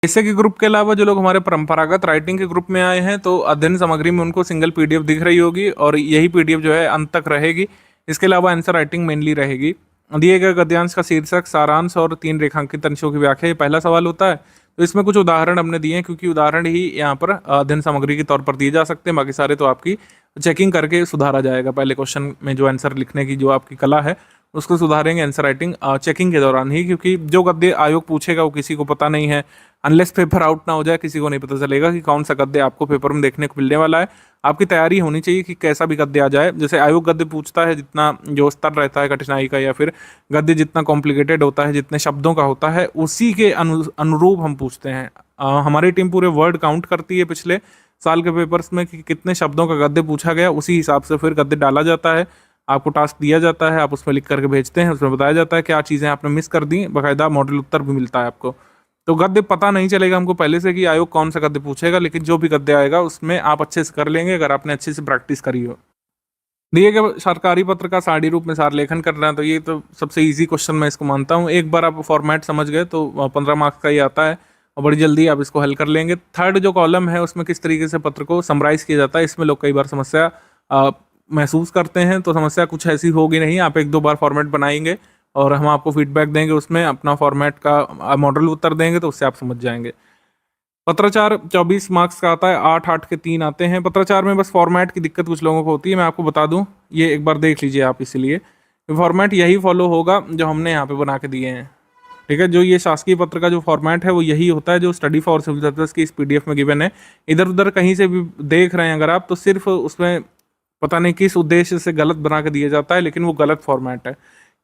ऐसे के ग्रुप के अलावा जो लोग हमारे परंपरागत राइटिंग के ग्रुप में आए हैं, तो अध्ययन सामग्री में उनको सिंगल पीडीएफ दिख रही होगी और यही पीडीएफ जो है अंत तक रहेगी। इसके अलावा आंसर राइटिंग मेनली रहेगी। दिए गए गद्यांश का शीर्षक, सारांश और 3 रेखांकित अंशों की व्याख्या, ये पहला सवाल होता है। तो इसमें कुछ उदाहरण हमने दिए हैं, क्योंकि उदाहरण ही यहाँ पर अध्ययन सामग्री के तौर पर दिए जा सकते हैं। बाकी सारे तो आपकी चेकिंग करके सुधारा जाएगा। पहले क्वेश्चन में जो आंसर लिखने की जो आपकी कला है उसको सुधारेंगे आंसर राइटिंग चेकिंग के दौरान ही, क्योंकि जो गद्य आयोग पूछेगा वो किसी को पता नहीं है। अनलेस पेपर आउट ना हो जाए, किसी को नहीं पता चलेगा कि कौन सा गद्य आपको पेपर में देखने को मिलने वाला है। आपकी तैयारी होनी चाहिए कि कैसा भी गद्य आ जाए। जैसे आयोग गद्य पूछता है, जितना जो स्तर रहता है कठिनाई का, या फिर गद्य जितना कॉम्प्लिकेटेड होता है, जितने शब्दों का होता है, उसी के अनुरूप हम पूछते हैं। हमारी टीम पूरे वर्ड काउंट करती है पिछले साल के पेपर्स में कि कितने शब्दों का गद्य पूछा गया, उसी हिसाब से फिर गद्य डाला जाता है। आपको टास्क दिया जाता है, आप उसमें लिख करके भेजते हैं। उसमें बताया जाता है क्या चीज़ें आपने मिस कर दी, बाकायदा मॉडल उत्तर भी मिलता है आपको। तो गद्य पता नहीं चलेगा हमको पहले से कि आयोग कौन सा गद्य पूछेगा, लेकिन जो भी गद्य आएगा उसमें आप अच्छे से कर लेंगे अगर आपने अच्छे से प्रैक्टिस करी हो। दिए गए सरकारी पत्र का साड़ी रूप में सार लेखन करना है, तो ये तो सबसे इजी क्वेश्चन मैं इसको मानता हूँ। एक बार आप फॉर्मेट समझ गए तो 15 मार्क्स का ही आता है और बड़ी जल्दी आप इसको हल कर लेंगे। थर्ड जो कॉलम है उसमें किस तरीके से पत्र को समराइज किया जाता है, इसमें लोग कई बार समस्या महसूस करते हैं। तो समस्या कुछ ऐसी होगी नहीं, आप 1-2 बार फॉर्मेट बनाएंगे और हम आपको फीडबैक देंगे, उसमें अपना फॉर्मेट का मॉडल उत्तर देंगे, तो उससे आप समझ जाएंगे। पत्राचार 24 मार्क्स का आता है, 8-8 के 3 आते हैं। पत्राचार में बस फॉर्मेट की दिक्कत कुछ लोगों को होती है, मैं आपको बता दूं, ये एक बार देख लीजिए आप। इसलिए फॉर्मेट यही फॉलो होगा जो हमने यहाँ पे बना के दिए हैं, ठीक है। जो ये शासकीय पत्र का जो फॉर्मेट है वो यही होता है जो स्टडी फॉर सिविल सर्विसेज की इस पीडीएफ में गिवन है। इधर उधर कहीं से भी देख रहे हैं अगर आप, तो सिर्फ उसमें पता नहीं किस उद्देश्य से गलत बना के दिया जाता है, लेकिन वो गलत फॉर्मेट है।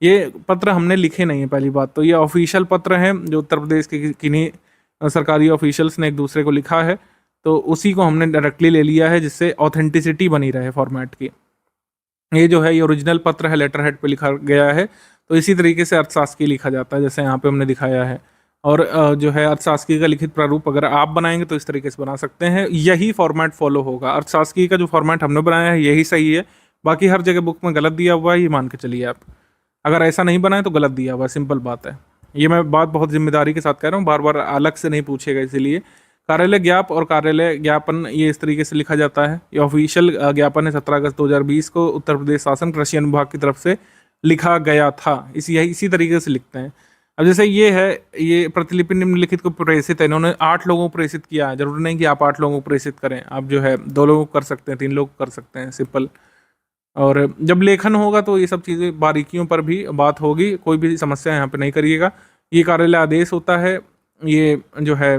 ये पत्र हमने लिखे नहीं है, पहली बात तो। ये ऑफिशियल पत्र हैं जो उत्तर प्रदेश के किन्हीं सरकारी ऑफिशियल्स ने एक दूसरे को लिखा है, तो उसी को हमने डायरेक्टली ले लिया है, जिससे ऑथेंटिसिटी बनी रहे फॉर्मेट की। ये जो है ये ओरिजिनल पत्र है, लेटर हेड पे लिखा गया है, तो इसी तरीके से अर्थशास्त्री लिखा जाता है जैसे यहाँ पे हमने दिखाया है। और जो है अर्थशास्त्री का लिखित प्रारूप अगर आप बनाएंगे तो इस तरीके से बना सकते हैं। यही फॉर्मेट फॉलो होगा। अर्थशास्त्री का जो फॉर्मेट हमने बनाया है यही सही है, बाकी हर जगह बुक में गलत दिया हुआ है, ये मान के चलिए आप। अगर ऐसा नहीं बनाए तो गलत दिया हुआ है, सिंपल बात है। ये मैं बात बहुत जिम्मेदारी के साथ कह रहा हूँ, बार बार अलग से नहीं पूछेगा। इसीलिए कार्यालय ज्ञाप और कार्यालय ज्ञापन ये इस तरीके से लिखा जाता है। ये ऑफिशियल ज्ञापन है 17 अगस्त 2020 को उत्तर प्रदेश शासन कृषि अनुभाग की तरफ से लिखा गया था। इसी तरीके से लिखते हैं। अब जैसे ये है, ये प्रतिलिपि निम्नलिखित को प्रेषित है, इन्होंने 8 लोगों को प्रेषित किया है। जरूरी नहीं कि आप 8 लोगों को प्रेषित करें, आप जो है 2 लोगों को कर सकते हैं, 3 लोग कर सकते हैं, सिंपल। और जब लेखन होगा तो ये सब चीज़ें बारीकियों पर भी बात होगी, कोई भी समस्या यहाँ पे नहीं करिएगा। ये कार्यालय आदेश होता है, ये जो है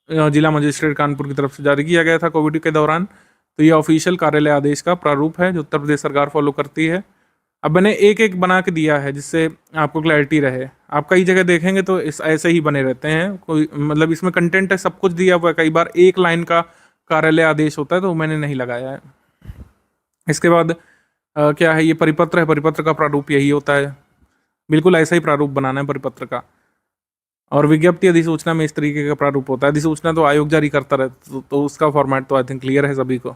जिला मजिस्ट्रेट कानपुर की तरफ से जारी किया गया था कोविड के दौरान। तो ये ऑफिशियल कार्यालय आदेश का प्रारूप है जो उत्तर प्रदेश सरकार फॉलो करती है। अब मैंने एक एक बना के दिया है जिससे आपको क्लैरिटी रहे। आप कई जगह देखेंगे तो इस ऐसे ही बने रहते हैं, कोई मतलब इसमें कंटेंट है, सब कुछ दिया हुआ है। कई बार एक लाइन का कार्यालय आदेश होता है तो मैंने नहीं लगाया है। इसके बाद क्या है, ये परिपत्र है, परिपत्र का प्रारूप यही होता है। बिल्कुल ऐसा ही प्रारूप बनाना है परिपत्र का। और विज्ञप्ति अधिसूचना में इस तरीके का प्रारूप होता है। अधिसूचना तो आयोग जारी करता रहता, तो उसका फॉर्मेट तो आई थिंक क्लियर है सभी को।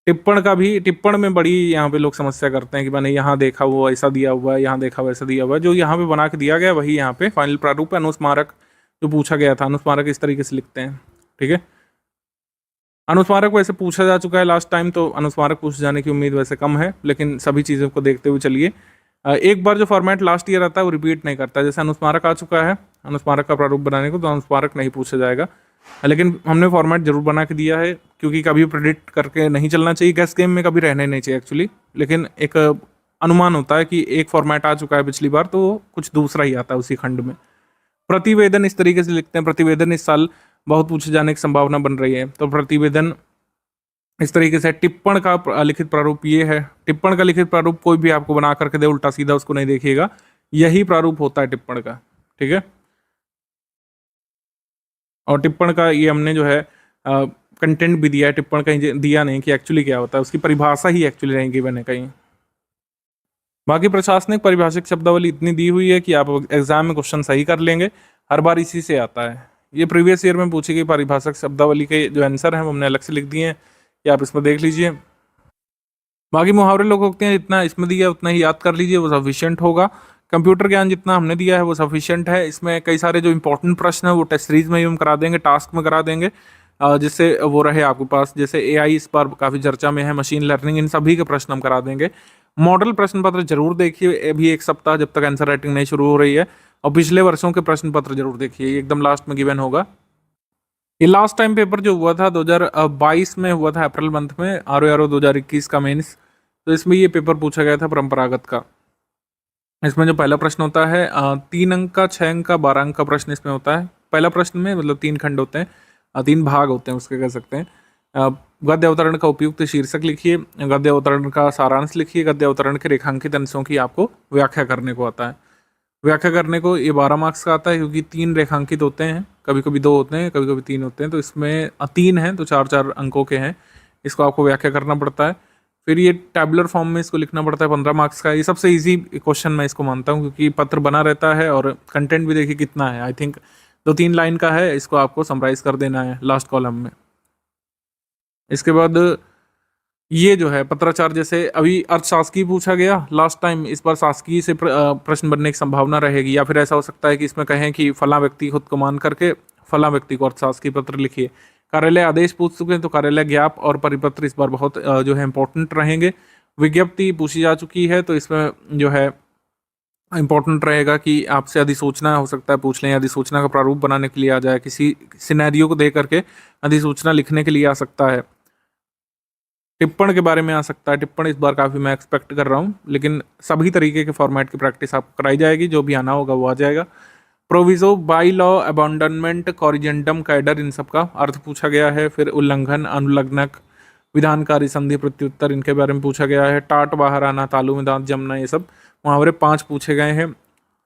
टिप्पण का भी, टिप्पण में बड़ी यहाँ पे लोग समस्या करते हैं कि मैंने यहाँ देखा वो ऐसा दिया हुआ है, यहाँ देखा वैसा दिया हुआ है। जो यहाँ पे बना के दिया गया वही यहाँ पे फाइनल प्रारूप है। अनुस्मारक जो पूछा गया था, अनुस्मारक इस तरीके से लिखते हैं, ठीक है। अनुस्मारक वैसे पूछा जा चुका है लास्ट टाइम, तो अनुस्मारक पूछ जाने की उम्मीद वैसे कम है, लेकिन सभी चीज़ों को देखते हुए चलिए। एक बार जो फॉर्मेट लास्ट ईयर आता है वो रिपीट नहीं करता। जैसे अनुस्मारक आ चुका है, अनुस्मारक का प्रारूप बनाने को, तो अनुस्मारक नहीं पूछा जाएगा, लेकिन हमने फॉर्मेट जरूर बना के दिया है, क्योंकि कभी प्रेडिक्ट करके नहीं चलना चाहिए। गैस गेम में कभी रहना ही नहीं चाहिए एक्चुअली, लेकिन एक अनुमान होता है कि एक फॉर्मेट आ चुका है पिछली बार, तो कुछ दूसरा ही आता है उसी खंड में। प्रतिवेदन इस तरीके से लिखते हैं। प्रतिवेदन इस साल बहुत पूछे जाने की संभावना बन रही है, तो प्रतिवेदन इस तरीके से। टिप्पण का लिखित प्रारूप ये है। टिप्पण का लिखित प्रारूप कोई भी आपको बना करके दे उल्टा सीधा, उसको नहीं देखिएगा, यही प्रारूप होता है टिप्पण का, ठीक है। और टिप्पण का ये हमने जो है कंटेंट भी दिया है, टिप्पण कहीं दिया नहीं कि एक्चुअली क्या होता है, उसकी परिभाषा ही एक्चुअली नहीं गिवन है कहीं। बाकी प्रशासनिक परिभाषिक शब्दावली इतनी दी हुई है कि आप एग्जाम में क्वेश्चन सही कर लेंगे, हर बार इसी से आता है। ये प्रीवियस ईयर में पूछी गई परिभाषिक शब्दावली के जो आंसर हैं वो हमने अलग से लिख दिए हैं, कि आप इसमें देख लीजिए। बाकी मुहावरे लोकोक्ति हैं जितना इसमें दिया है उतना ही याद कर लीजिए, वो सफिशिएंट होगा। कंप्यूटर ज्ञान जितना हमने दिया है वो सफिशिएंट है। इसमें कई सारे जो इंपॉर्टेंट प्रश्न है वो टेस्ट सीरीज में ही हम करा देंगे, टास्क में करा देंगे, जिससे वो रहे आपके पास। जैसे एआई इस बार काफ़ी चर्चा में है, मशीन लर्निंग, इन सभी के प्रश्न हम करा देंगे। मॉडल प्रश्न पत्र जरूर देखिए अभी एक सप्ताह जब तक आंसर राइटिंग नहीं शुरू हो रही है, और पिछले वर्षों के प्रश्न पत्र जरूर देखिए, ये एकदम लास्ट में गिवन होगा। ये लास्ट टाइम पेपर जो हुआ था 2022 में हुआ था, अप्रैल मंथ में, आर 2021 का मेंस, तो इसमें ये पेपर पूछा गया था परंपरागत का। इसमें जो पहला प्रश्न होता है 3 अंक का, 6 अंक का, 12 अंक का प्रश्न इसमें होता है। पहला प्रश्न में मतलब 3 खंड होते हैं, 3 भाग होते हैं उसके, कह सकते हैं। गद्य अवतरण का उपयुक्त शीर्षक लिखिए, गद्य अवतरण का सारांश लिखिए, गद्य अवतरण के रेखांकित अंशों की आपको व्याख्या करने को आता है। व्याख्या करने को ये 12 मार्क्स का आता है, क्योंकि 3 रेखांकित होते हैं, कभी कभी 2 होते हैं, कभी कभी 3 होते हैं, तो इसमें 3 हैं तो 4-4 अंकों के हैं, इसको आपको व्याख्या करना पड़ता है। फिर ये टैबुलर फॉर्म में इसको लिखना पड़ता है, 15 मार्क्स का। ये सबसे इजी क्वेश्चन मैं इसको मानता हूँ, क्योंकि पत्र बना रहता है और कंटेंट भी देखिए कितना है, आई थिंक 2-3 लाइन का है, इसको आपको समराइज कर देना है लास्ट कॉलम में। इसके बाद ये जो है पत्राचार, जैसे अभी अर्थशास्त्री पूछा गया लास्ट टाइम, इस बार शासकीय से प्रश्न बनने की संभावना रहेगी, या फिर ऐसा हो सकता है कि इसमें कहें कि फला व्यक्ति खुद को मान करके फला व्यक्ति को अर्थशास्त्री पत्र लिखिए। कार्यालय आदेश पूछ चुके हैं, तो कार्यालय ज्ञाप और परिपत्र इस बार बहुत जो है इंपॉर्टेंट रहेंगे। विज्ञप्ति पूछी जा चुकी है, तो इसमें जो है इंपॉर्टेंट रहेगा कि आपसे अधिसूचना हो सकता है पूछ लें, अधिसूचना का प्रारूप बनाने के लिए आ जाए, किसी सिनेरियो को दे करके अधिसूचना लिखने के लिए आ सकता है। टिप्पण के बारे में आ सकता है, टिप्पण इस बार काफ़ी मैं एक्सपेक्ट कर रहा हूँ, लेकिन सभी तरीके के फॉर्मेट की प्रैक्टिस आपको कराई जाएगी, जो भी आना होगा वो आ जाएगा। Proviso, bylaw, abandonment, corrigendum, cadre, इन सब का अर्थ पूछा गया है। फिर उल्लंघन, अनुलग्नक, विधानकारी, संधि, प्रत्युत्तर, इनके बारे में पूछा गया है। टाट बाहर आना, तालू में दांत जमना, ये सब मुहावरे 5 पूछे गए हैं।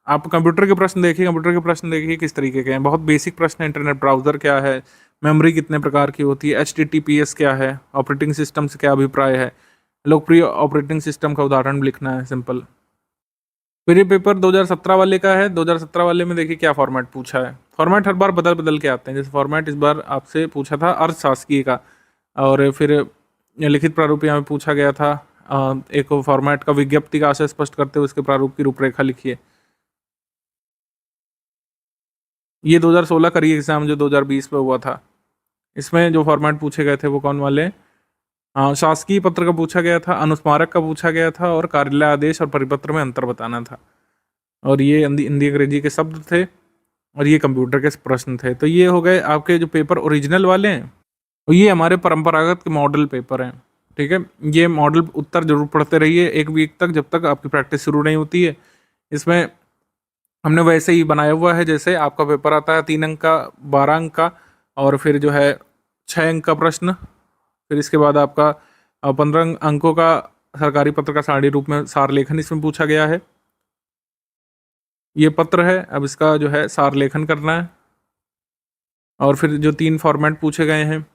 आप कंप्यूटर के प्रश्न देखिए, कंप्यूटर के प्रश्न देखिए किस तरीके के हैं, बहुत बेसिक प्रश्न है। इंटरनेट ब्राउजर क्या है, मेमोरी कितने प्रकार की होती है, HTTPS क्या है, ऑपरेटिंग सिस्टम से क्या अभिप्राय है, लोकप्रिय ऑपरेटिंग सिस्टम का उदाहरण भी लिखना है, सिंपल। फिर ये पेपर 2017 वाले का है। 2017 वाले में देखिए क्या फॉर्मेट पूछा है। फॉर्मेट हर बार बदल बदल के आते हैं, जैसे फॉर्मेट इस बार आपसे पूछा था अर्थशास्त्री का, और फिर लिखित प्रारूप यहाँ पे पूछा गया था। एक फॉर्मेट का विज्ञप्ति का आशय स्पष्ट करते हुए उसके प्रारूप की रूपरेखा लिखिए। ये 2016 का री एग्जाम जो 2020 में हुआ था, इसमें जो फॉर्मेट पूछे गए थे वो कौन वाले, शासकीय पत्र का पूछा गया था, अनुस्मारक का पूछा गया था, और कार्यालय आदेश और परिपत्र में अंतर बताना था। और ये हिंदी अंग्रेजी के शब्द थे, और ये कंप्यूटर के प्रश्न थे। तो ये हो गए आपके जो पेपर ओरिजिनल वाले हैं, और ये हमारे परंपरागत के मॉडल पेपर हैं। ठीक है, ये मॉडल उत्तर जरूर पढ़ते रहिए 1 वीक तक, जब तक आपकी प्रैक्टिस शुरू नहीं होती है। इसमें हमने वैसे ही बनाया हुआ है जैसे आपका पेपर आता है, 3 अंक का, 12 अंक का, और फिर जो है 6 अंक का प्रश्न, फिर इसके बाद आपका 15 अंकों का सरकारी पत्र का सारणी रूप में सार लेखन इसमें पूछा गया है। ये पत्र है, अब इसका जो है सार लेखन करना है। और फिर जो 3 फॉर्मेट पूछे गए हैं,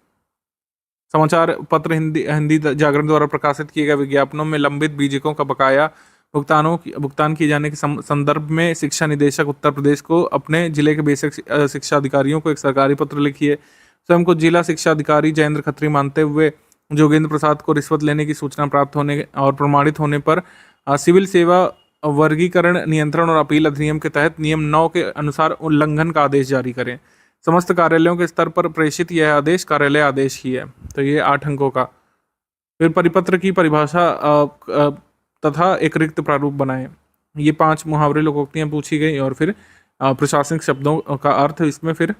समाचार पत्र हिंदी जागरण द्वारा प्रकाशित किए गए विज्ञापनों में लंबित बीजिकों का बकाया भुगतान किए जाने के संदर्भ में शिक्षा निदेशक उत्तर प्रदेश को अपने जिले के बेसिक शिक्षा अधिकारियों को एक सरकारी पत्र लिखिए। स्वयं को जिला शिक्षा अधिकारी जयेंद्र खत्री मानते हुए जोगेंद्र प्रसाद को रिश्वत लेने की सूचना प्राप्त होने और प्रमाणित होने पर सिविल सेवा वर्गीकरण नियंत्रण और अपील अधिनियम के तहत नियम 9 के अनुसार उल्लंघन का आदेश जारी करें। समस्त कार्यालयों के स्तर पर प्रेषित यह आदेश कार्यालय आदेश ही है। तो ये 8 अंकों का। फिर परिपत्र की परिभाषा तथा एक रिक्त प्रारूप बनाएं। ये 5 मुहावरे लोकोक्तियाँ पूछी गई, और फिर प्रशासनिक शब्दों का अर्थ, इसमें फिर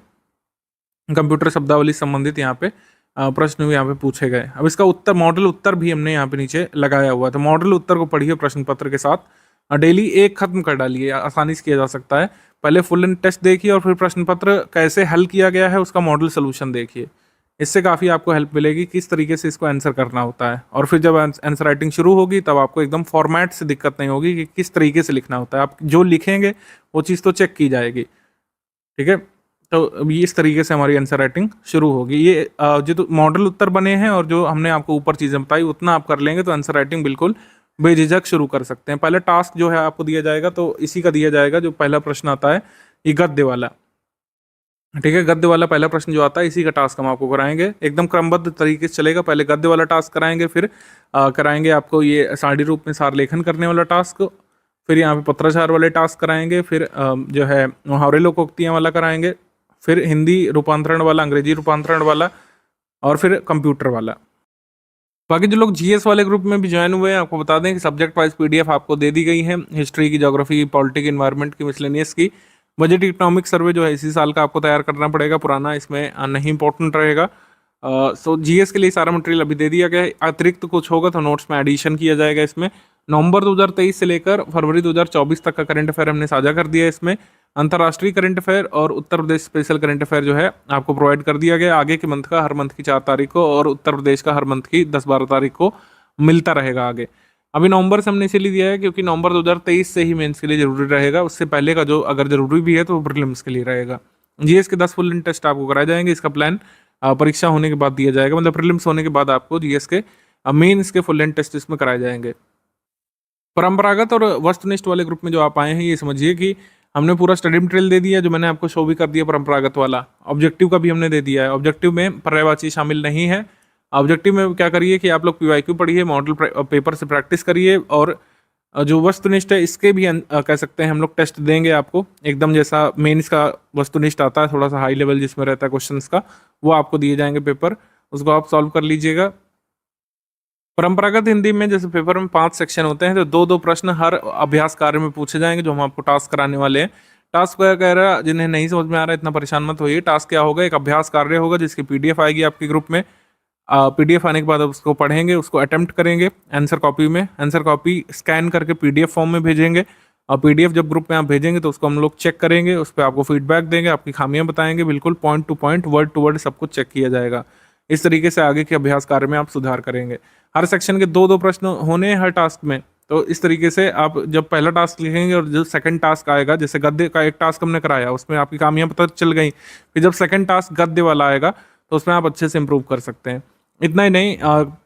कंप्यूटर शब्दावली संबंधित यहाँ पे प्रश्न भी यहाँ पे पूछे गए। अब इसका उत्तर, मॉडल उत्तर भी हमने यहाँ पे नीचे लगाया हुआ है, तो मॉडल उत्तर को पढ़िए प्रश्न पत्र के साथ। डेली एक खत्म कर डालिए, आसानी से किया जा सकता है। पहले फुल एंड टेस्ट देखिए, और फिर प्रश्न पत्र कैसे हल किया गया है उसका मॉडल सोल्यूशन देखिए। इससे काफ़ी आपको हेल्प मिलेगी किस तरीके से इसको आंसर करना होता है। और फिर जब आंसर राइटिंग शुरू होगी तब आपको एकदम फॉर्मेट से दिक्कत नहीं होगी कि किस तरीके से लिखना होता है। आप जो लिखेंगे वो चीज़ तो चेक की जाएगी। ठीक है, तो अभी इस तरीके से हमारी आंसर राइटिंग शुरू होगी। ये जो तो मॉडल उत्तर बने हैं और जो हमने आपको ऊपर चीज़ें बताई उतना आप कर लेंगे तो आंसर राइटिंग बिल्कुल बेझिझक शुरू कर सकते हैं। पहले टास्क जो है आपको दिया जाएगा तो इसी का दिया जाएगा, जो पहला प्रश्न आता है ये गद्य वाला, ठीक है। गद्य वाला पहला प्रश्न जो आता है इसी का टास्क हम आपको कराएंगे, एकदम क्रमबद्ध तरीके से चलेगा। पहले गद्य वाला टास्क कराएंगे, फिर कराएंगे आपको ये सारणी रूप में सार लेखन करने वाला टास्क, फिर यहाँ पे पत्राचार वाले टास्क कराएंगे, फिर जो है मुहावरे लोकोक्तियाँ वाला कराएंगे, फिर हिंदी रूपांतरण वाला, अंग्रेजी रूपांतरण वाला, और फिर कंप्यूटर वाला। बाकी जो लोग जीएस वाले ग्रुप में भी ज्वाइन हुए हैं, आपको बता दें कि सब्जेक्ट वाइज पीडीएफ आपको दे दी गई है, हिस्ट्री की, ज्योग्राफी की, पॉलिटिक, इन्वायरमेंट की, मिसलेनियस की। बजट इकोनॉमिक सर्वे जो है इसी साल का आपको तैयार करना पड़ेगा, पुराना इसमें नहीं इंपॉर्टेंट रहेगा। सो जीएस के लिए सारा मटेरियल अभी दे दिया गया है, अतिरिक्त कुछ होगा तो नोट्स में एडिशन किया जाएगा। इसमें नवंबर 2023 से लेकर फरवरी 2024 तक का करंट अफेयर हमने साझा कर दिया है। इसमें अंतर्राष्ट्रीय करंट अफेयर और Uttar Pradesh special current affair जो है आपको प्रोवाइड कर दिया गया। आगे के मंथ का हर मंथ की 4 तारीख को और उत्तर प्रदेश का हर मंथ की 10-12 तारीख को मिलता रहेगा आगे। अभी नवंबर से हमने इसीलिए दिया है क्योंकि नवंबर 2023 से ही मेंस के लिए जरूरी रहेगा, उससे पहले का जो अगर जरूरी भी है तो प्रीलिम्स के लिए रहेगा। जीएस के 10 फुल टेस्ट आपको कराए जाएंगे, इसका प्लान परीक्षा होने के बाद दिया जाएगा, मतलब प्रीलिम्स होने के बाद आपको जीएस के मेंस के फुल टेस्ट इसमें कराए जाएंगे। परंपरागत और वस्तुनिष्ठ वाले ग्रुप में जो आप आए हैं, ये समझिए कि हमने पूरा स्टडी मटेरियल दे दिया, जो मैंने आपको शो भी कर दिया परंपरागत वाला। ऑब्जेक्टिव का भी हमने दे दिया है, ऑब्जेक्टिव में पर्यायवाची शामिल नहीं है। ऑब्जेक्टिव में क्या करिए कि आप लोग पीवाईक्यू पढ़िए, मॉडल पेपर से प्रैक्टिस करिए, और जो वस्तुनिष्ठ है इसके भी कह सकते हैं हम लोग टेस्ट देंगे आपको, एकदम जैसा मेंस का वस्तुनिष्ठ आता है, थोड़ा सा हाई लेवल जिसमें रहता है क्वेश्चंस का, वो आपको दिए जाएंगे पेपर, उसको आप सॉल्व कर लीजिएगा। परंपरागत हिंदी में जैसे पेपर में 5 सेक्शन होते हैं, तो 2-2 प्रश्न हर अभ्यास कार्य में पूछे जाएंगे, जो हम आपको टास्क कराने वाले हैं। टास्क क्या कह रहा है, जिन्हें नहीं समझ में आ रहा है इतना परेशान मत होइए। टास्क क्या होगा, एक अभ्यास कार्य होगा जिसकी पीडीएफ आएगी आपके ग्रुप में। पीडीएफ आने के बाद आप उसको पढ़ेंगे, उसको अटेम्प्ट करेंगे आंसर कॉपी में, आंसर कॉपी स्कैन करके पीडीएफ फॉर्म में भेजेंगे, और पीडीएफ जब ग्रुप में आप भेजेंगे तो उसको हम लोग चेक करेंगे, उस पर आपको फीडबैक देंगे, आपकी खामियां बताएंगे, बिल्कुल point to point, word to word सब कुछ चेक किया जाएगा। इस तरीके से आगे के अभ्यास कार्य में आप सुधार करेंगे। हर सेक्शन के 2-2 प्रश्न होने हर टास्क में, तो इस तरीके से आप जब पहला टास्क लिखेंगे और जो सेकंड टास्क आएगा, जैसे गद्य का एक टास्क हमने कराया, उसमें आपकी खामियां पता चल गई, फिर जब सेकंड टास्क गद्य वाला आएगा तो उसमें आप अच्छे से इंप्रूव कर सकते हैं। इतना ही नहीं,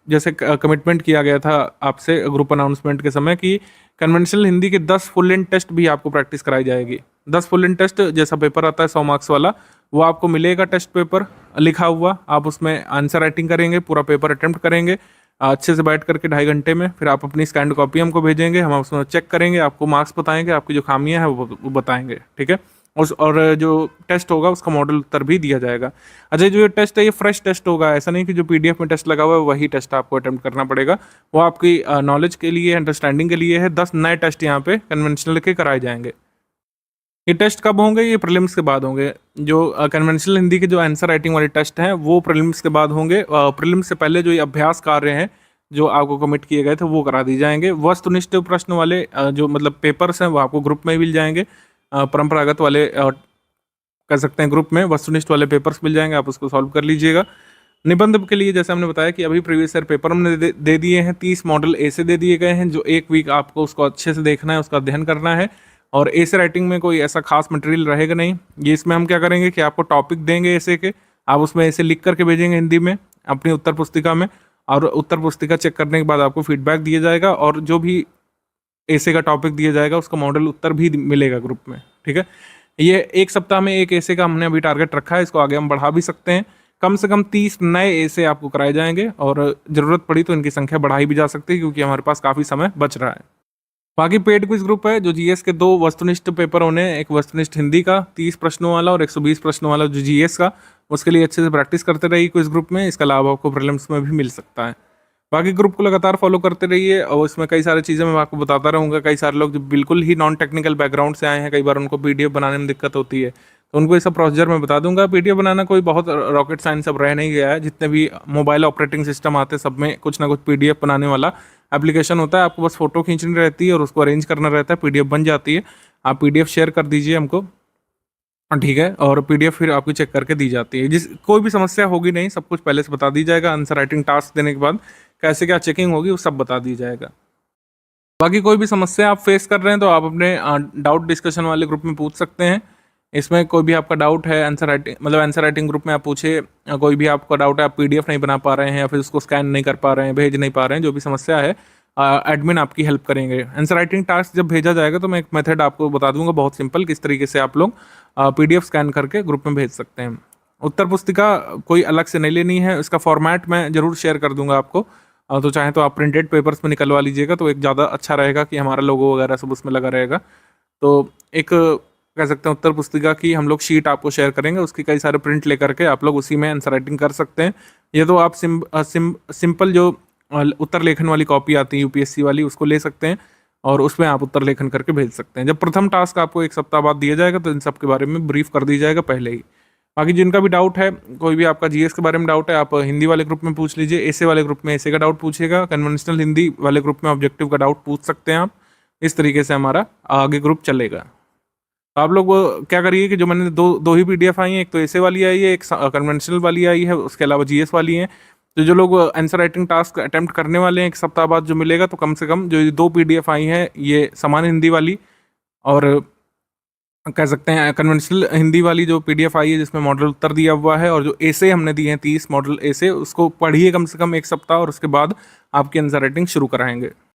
जैसे कमिटमेंट किया गया था आपसे ग्रुप अनाउंसमेंट के समय कि कन्वेंशनल हिंदी के 10 फुल लेंथ टेस्ट भी आपको प्रैक्टिस कराई जाएगी। 10 फुल लेंथ टेस्ट जैसा पेपर आता है 100 मार्क्स वाला, वो आपको मिलेगा टेस्ट पेपर लिखा हुआ, आप उसमें आंसर राइटिंग करेंगे, पूरा पेपर अटेम्प्ट करेंगे अच्छे से बैठ करके 2.5 घंटे में, फिर आप अपनी स्कैंड कॉपी हमको भेजेंगे, हम उसमें चेक करेंगे, आपको मार्क्स बताएंगे, आपकी जो खामियां हैं वो बताएंगे, ठीक है। और जो टेस्ट होगा उसका मॉडल उत्तर भी दिया जाएगा। अच्छा, जो ये टेस्ट है ये फ्रेश टेस्ट होगा, ऐसा नहीं कि जो पीडीएफ में टेस्ट लगा हुआ है वही टेस्ट आपको अटेम्प्ट करना पड़ेगा, वो आपकी नॉलेज के लिए, अंडरस्टैंडिंग के लिए है। 10 नए टेस्ट यहाँ पे कन्वेंशनल के कराए जाएंगे। ये टेस्ट कब होंगे, ये प्रीलिम्स के बाद होंगे। जो कन्वेंशनल हिंदी के जो आंसर राइटिंग वाले टेस्ट हैं वो प्रीलिम्स के बाद होंगे। प्रीलिम्स से पहले जो ये अभ्यास कार्य हैं जो आपको कमिट किए गए थे वो करा दी जाएंगे। वस्तुनिष्ठ प्रश्न वाले जो मतलब पेपर्स हैं वो आपको ग्रुप में मिल जाएंगे। परंपरागत वाले कह सकते हैं ग्रुप में वस्तुनिष्ठ वाले पेपर्स मिल जाएंगे, आप उसको सॉल्व कर लीजिएगा। निबंध के लिए जैसे हमने बताया कि अभी प्रीवियस ईयर पेपर हमने दे दिए हैं, 30 मॉडल ए से दे दिए गए हैं, जो 1 वीक आपको उसको अच्छे से देखना है, उसका अध्ययन करना है। और ऐसे राइटिंग में कोई ऐसा खास मटेरियल रहेगा नहीं। ये इसमें हम क्या करेंगे कि आपको टॉपिक देंगे ऐसे के, आप उसमें ऐसे लिख करके भेजेंगे हिंदी में अपनी उत्तर पुस्तिका में, और उत्तर पुस्तिका चेक करने के बाद आपको फीडबैक दिया जाएगा, और जो भी ऐसे का टॉपिक दिया जाएगा उसका मॉडल उत्तर भी मिलेगा ग्रुप में, ठीक है। ये 1 सप्ताह में एक ऐसे का हमने अभी टारगेट रखा है, इसको आगे हम बढ़ा भी सकते हैं। कम से कम 30 नए ऐसे आपको कराए जाएंगे, और ज़रूरत पड़ी तो इनकी संख्या बढ़ाई भी जा सकती है क्योंकि हमारे पास काफ़ी समय बच रहा है। बाकी पेड क्विज ग्रुप है जो जीएस के 2 वस्तुनिष्ठ पेपर होने, एक वस्तुनिष्ठ हिंदी का 30 प्रश्नों वाला और 120 प्रश्नों वाला जो जीएस का, उसके लिए अच्छे से प्रैक्टिस करते रहिए क्विज ग्रुप में। इसका लाभ आपको प्रीलिम्स में भी मिल सकता है। बाकी ग्रुप को लगातार फॉलो करते रहिए, और इसमें कई सारी चीज़ें मैं आपको बताता रहूँगा। कई सारे लोग जो बिल्कुल ही नॉन टेक्निकल बैकग्राउंड से आए हैं, कई बार उनको पीडीएफ बनाने में दिक्कत होती है, तो उनको ये सब प्रोसीजर मैं बता दूंगा। पीडीएफ बनाना कोई बहुत रॉकेट साइंस अब रह नहीं गया है। जितने भी मोबाइल ऑपरेटिंग सिस्टम आते हैं सब में कुछ ना कुछ पीडीएफ बनाने वाला एप्लीकेशन होता है। आपको बस फोटो खींचनी रहती है और उसको अरेंज करना रहता है, पीडीएफ बन जाती है। आप पीडीएफ शेयर कर दीजिए हमको, ठीक है, और पीडीएफ फिर आपको चेक करके दी जाती है। कोई भी समस्या होगी नहीं, सब कुछ पहले से बता दी जाएगा। आंसर राइटिंग टास्क देने के बाद कैसे क्या चेकिंग होगी वो सब बता दी जाएगा। बाकी कोई भी समस्या आप फेस कर रहे हैं तो आप अपने डाउट डिस्कशन वाले ग्रुप में पूछ सकते हैं। इसमें कोई भी आपका डाउट है आंसर राइटिंग ग्रुप में आप पूछे। कोई भी आपका डाउट है, आप पीडीएफ नहीं बना पा रहे हैं या फिर उसको स्कैन नहीं कर पा रहे हैं, भेज नहीं पा रहे हैं, जो भी समस्या है एडमिन आपकी हेल्प करेंगे। आंसर राइटिंग टास्क जब भेजा जाएगा तो मैं एक मेथड आपको बता दूंगा बहुत सिंपल, किस तरीके से आप लोग PDF स्कैन करके ग्रुप में भेज सकते हैं। उत्तर पुस्तिका कोई अलग से नहीं लेनी है, इसका फॉर्मेट मैं जरूर शेयर कर दूंगा आपको। तो चाहे तो आप प्रिंटेड पेपर्स में निकलवा लीजिएगा तो एक ज़्यादा अच्छा रहेगा कि हमारा लोगो वगैरह सब उसमें लगा रहेगा। तो एक कह सकते हैं उत्तर पुस्तिका की हम लोग शीट आपको शेयर करेंगे, उसकी कई सारे प्रिंट लेकर के आप लोग उसी में आंसर राइटिंग कर सकते हैं। ये तो आप सिंपल जो उत्तर लेखन वाली कॉपी आती है UPSC वाली, उसको ले सकते हैं और उसमें आप उत्तर लेखन करके भेज सकते हैं। जब प्रथम टास्क आपको 1 सप्ताह बाद दिया जाएगा तो इन सब के बारे में ब्रीफ कर दी जाएगा पहले ही। बाकी जिनका भी डाउट है, कोई भी आपका GS के बारे में डाउट है, आप हिंदी वाले ग्रुप में पूछ लीजिए, ऐसे वाले ग्रुप में ऐसे का डाउट पूछिएगा, कन्वेंशनल हिंदी वाले ग्रुप में ऑब्जेक्टिव का डाउट पूछ सकते हैं आप। इस तरीके से हमारा आगे ग्रुप चलेगा। आप लोग क्या करिए कि जो मैंने दो ही PDF आई हैं, एक तो ऐसे वाली आई है, एक कन्वेंशनल वाली आई है, उसके अलावा GS वाली हैं। तो जो लोग आंसर राइटिंग टास्क अटेम्प्ट करने वाले हैं 1 सप्ताह बाद जो मिलेगा, तो कम से कम जो 2 PDF आई हैं, ये समान हिंदी वाली और कह सकते हैं कन्वेंशनल हिंदी वाली जो PDF आई है जिसमें मॉडल उत्तर दिया हुआ है, और जो ऐसे हमने दिए हैं 30 मॉडल ऐसे, उसको पढ़िए कम से कम 1 सप्ताह और उसके बाद आपकी आंसर राइटिंग शुरू कराएंगे।